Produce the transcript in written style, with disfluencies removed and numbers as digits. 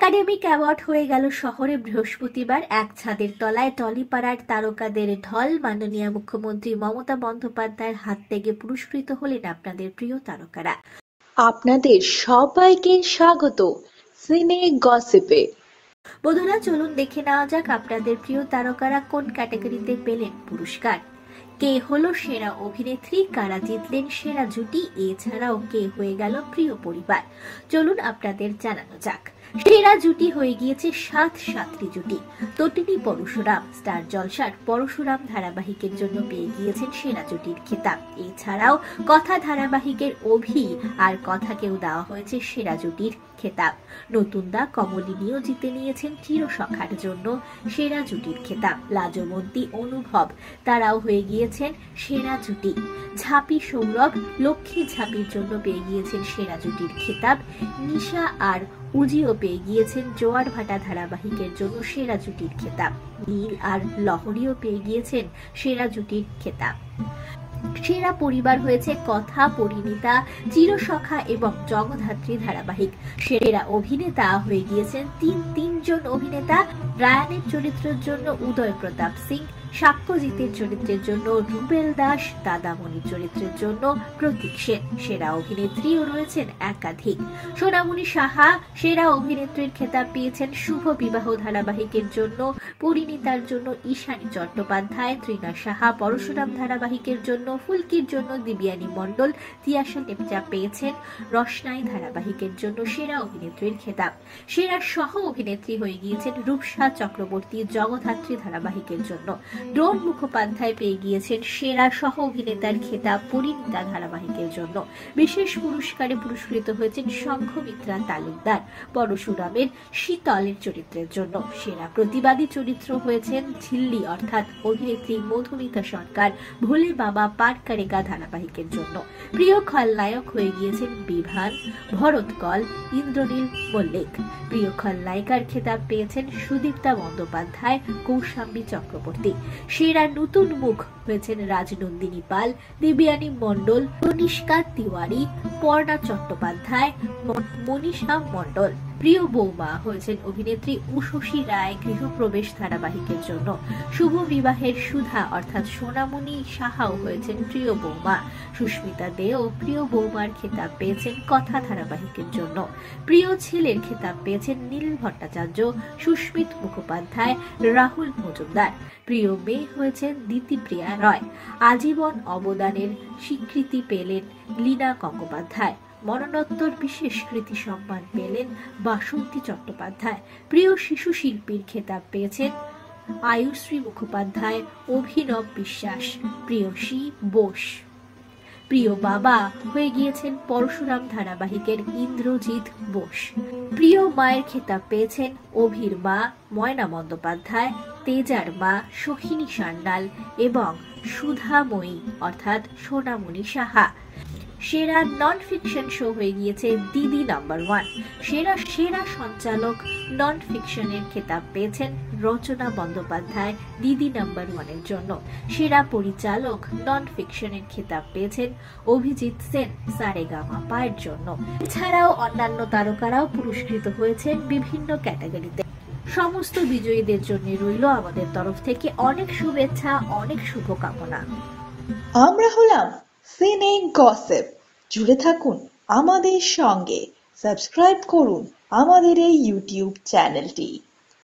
Academic award হয়ে গেল শহরে বৃহস্পতিবার। এক ছাদের তলায় টলিপাড়ার তারকাদের ঢল। মাননীয় মুখ্যমন্ত্রী মমতা বন্দ্যোপাধ্যায়ের হাত থেকে পুরস্কৃত হলেন আপনাদের প্রিয় তারকারা। আপনাদের সবাইকে স্বাগত সিনে গসিপে। বন্ধুরা, চলুন দেখে নেওয়া যাক আপনাদের প্রিয় তারকারা কোন ক্যাটাগরিতে পেলেন পুরস্কার। কে হলো সেরা অভিনেত্রী, কারা জিতলেন সেরা জুটি, এছাড়াও কে হয়ে গেল প্রিয় পরিবার, চলুন আপনাদের জানানো যাক। সেরা জুটি হয়ে গিয়েছে 7 জুটি। তটিনী পরশুরাম স্টার জলসার পরশুরাম ধারাবাহিকের জন্য পেয়ে গিয়েছেন সেরা জুটির খেতাব। এছাড়াও কথা ধারাবাহিকের অভি আর কথাকেও দেওয়া হয়েছে সেরা জুটির খেতাব। নতুন দা কমলিনীও জিতে নিয়েছেন চিরসখার জন্য সেরা জুটির খেতাব। লাজবন্তী অনুভব তারাও হয়ে গিয়েছেন সেরা জুটি। ঝাঁপি সৌরভ লক্ষ্মী ঝাঁপির জন্য পেয়ে গিয়েছেন সেরা জুটির খেতাব। নিশা আর উজিও পেয়ে গিয়েছেন জোয়ার ভাটা ধারাবাহিকের জন্য সেরা জুটির খেতাব। নীল আর লহরীও পেয়ে গিয়েছেন সেরা জুটির খেতাব। সেরা পরিবার হয়েছে কথা, পরিণীতা, চিরসখা এবং জগধাত্রী ধারাবাহিক। সেরা অভিনেতা হয়ে গিয়েছেন তিনজন অভিনেতা। রায়ানের চরিত্রের জন্য উদয় প্রতাপ সিং, সাক্ষ্যজিতের চরিত্রের জন্য রুবেল দাস, দাদামণির চরিত্রের জন্য প্রতীক সেন। সেরা অভিনেত্রীও রয়েছেন একাধিক। সোনামণি সাহা সেরা অভিনেত্রীর খেতাব পেয়েছেন শুভ বিবাহ ধারাবাহিকের জন্য। পরিণীতার জন্য ঈশানী চট্টোপাধ্যায়, তৃণা সাহা পরশুরাম ধারাবাহিকের জন্য, ফুলকির জন্য দিব্যানী মণ্ডল, তিয়াশা টেপচা পেয়েছেন রসনাই ধারাবাহিকের জন্য সেরা অভিনেত্রীর খেতাব। সেরা সহ অভিনেত্রী হয়ে গিয়েছেন রূপসা চক্রবর্তী জগধাত্রী ধারাবাহিকের জন্য। ড্রোন মুখোপাধ্যায় পেয়ে গিয়েছেন সেরা সহ অভিনেতার খেতাব পরিণীতা ধারাবাহিকের জন্য। বিশেষ পুরস্কারে পুরস্কৃত হয়েছেন সংঘমিত্রা তালুকদার পরশুরামের শীতলের চরিত্রের জন্য। সেরা প্রতিবাদী চরিত্র হয়েছেন ঝিল্লি অর্থাৎ অভিনেত্রী মধুমিতা সরকার ভোলে বাবা পাটকারেকা ধারাবাহিকের জন্য। প্রিয় খলনায়ক হয়ে গিয়েছেন বিভান, ভরত কল, ইন্দ্রনীল মল্লিক। প্রিয় খলনায়িকার খেতাব পেয়েছেন সুদীপ্তা বন্দ্যোপাধ্যায়, কৌশাম্বী চক্রবর্তী। সেরা নতুন মুখ হয়েছেন রাজনন্দিনী পাল, দিব্যানী মণ্ডল, তনিষ্কা তিওয়ারি, পর্ণা চট্টোপাধ্যায়, মনীষা মণ্ডল। প্রিয় বৌমা হয়েছেন অভিনেত্রী উষসী রায় গৃহপ্রবেশ ধারাবাহিকের জন্য। শুভ বিবাহের সুধা অর্থাৎ সোনামণি সাহাও হয়েছেন প্রিয় বৌমা। সুস্মিতা দেও প্রিয় বৌমার খেতাব পেয়েছেন কথা ধারাবাহিকের জন্য। প্রিয় ছেলের খেতাব পেয়েছেন নীল ভট্টাচার্য, সুস্মিত মুখোপাধ্যায়, রাহুল মজুমদার। প্রিয় মেয়ে হয়েছেন দিতিপ্রিয়া রয়। আজীবন অবদানের স্বীকৃতি পেলেন লীনা গঙ্গোপাধ্যায়। মরণোত্তর বিশেষ কৃতি সম্মান পেলেন বাসন্তী চট্টোপাধ্যায়। প্রিয় শিশু শিল্পীর খেতাব পেয়েছেন আয়ুশ্রী মুখোপাধ্যায়, অভিনব বিশ্বাস, প্রিয়সী বোস। প্রিয় বাবা হয়ে গিয়েছেন পরশুরাম ধারাবাহিকের ইন্দ্রজিৎ বোস। প্রিয় মায়ের খেতাব পেয়েছেন অভির মা ময়না বন্দ্যোপাধ্যায়, তেজার মা সোহিনী সান্যাল এবং সুধাময়ী অর্থাৎ সোনামণি সাহা। সেরা নন ফিকশন শো হয়ে গিয়েছে দিদি নাম্বার 1। সেরা সঞ্চালক নন ফিকশনের খেতাব পেয়েছেন রচনা বন্দ্যোপাধ্যায় দিদি নাম্বার 1 এর জন্য। সেরা পরিচালক নন ফিকশনের খেতাব পেয়েছেন অভিজিৎ সেন সারেগামাপা এর জন্য। এছাড়াও অন্যান্য তারকারাও পুরস্কৃত হয়েছেন বিভিন্ন ক্যাটাগরিতে। সমস্ত বিজয়ীদের জন্য রইল আমাদের তরফ থেকে অনেক শুভেচ্ছা, অনেক শুভকামনা। আমরা হলাম সিনে গসিপ। জুড়ে থাকুন আমাদের সঙ্গে, সাবস্ক্রাইব করুন আমাদের এই ইউটিউব চ্যানেলটি।